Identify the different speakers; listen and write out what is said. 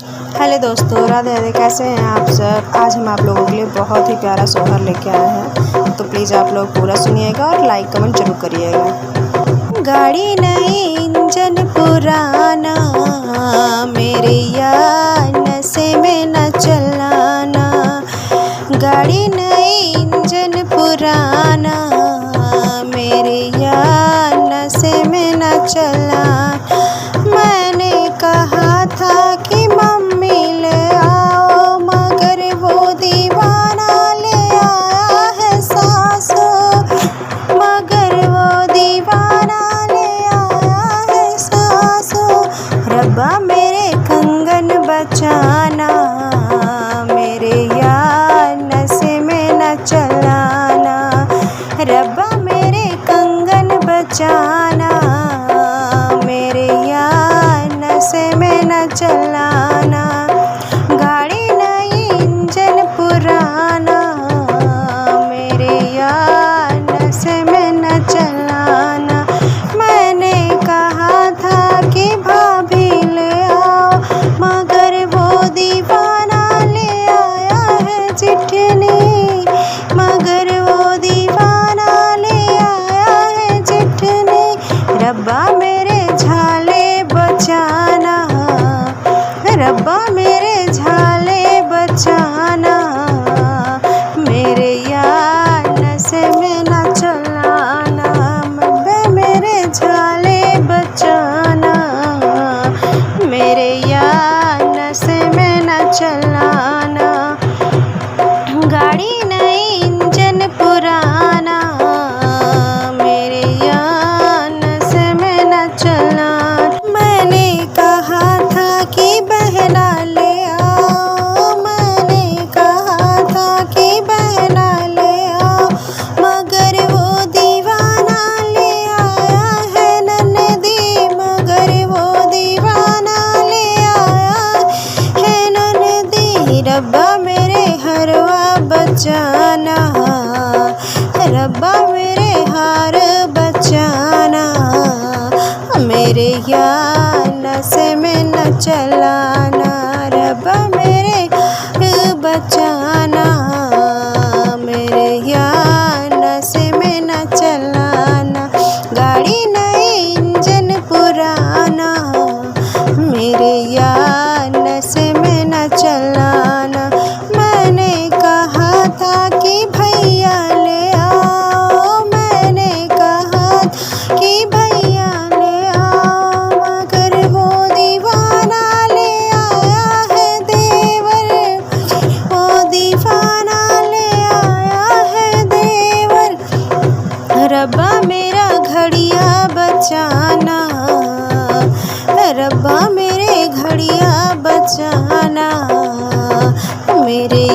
Speaker 1: Hello दोस्तों, राधे राधे। कैसे हैं आप सब। आज हम आप लोगों के लिए बहुत ही प्यारा सोहर लेके आए हैं, तो प्लीज़ आप लोग पूरा सुनिएगा और लाइक कमेंट जरूर करिएगा। गाड़ी नई इंजन पुराना, मेरे यार नशे में न चलाना। गाड़ी नई इंजन पुराना, मेरे यार नशे में न चलाना। मैंने कहा था कि मम्मी ले आओ, मगर वो दीवाना ले आया है सासू। मगर वो दीवाना ले आया है सासू। रब्बा मेरे कंगन बचाना, मेरे यार नशे में न चलाना। रब्बा मेरे कंगन बचाना, मेरे यार नशे में न चलाना। गाड़ी नई इंजन पुराना, मेरे यार नशे में न चलाना। मैंने कहा था कि भाभी ले आओ, मगर वो दीवाना ले आया है चिट्ठनी। मगर वो दीवाना ले आया है चिट्ठनी। रब्बा मेरे झाले बचाना, रब्बा मेरे झाले बचाना। मेरे यार नशे में न चलाना, मेरे झाले बचाना। मेरे यार नशे में न चलाना। गाड़ी नई इंजन पुराना, मेरे यार नशे में न चलाना। मैंने कहा था कि बहना ले आओ, मैंने कहा था कि बहना ले आओ, मगर वो दीवाना ले आया है ननदी। मगर वो दीवाना ले आया है ननदी। रब्बा मेरे हरवा बचाना, रब्बा मेरे हार बचाना। मेरे यार नशे में न चलाना, रब्बा मेरे बचाना। मेरे यार नशे में न चलाना। गाड़ी नई इंजन पुराना, मेरे यार नशे में न चलाना। मैंने कहा था कि भैया ले आओ, मैंने कहा कि भैया ले आओ, मगर वो दीवाना ले आया है देवर। वो दीवाना ले आया है देवर। रब्बा मेरा घड़िया बचाना, रब्बा मेरे घड़िया बचाना। मेरे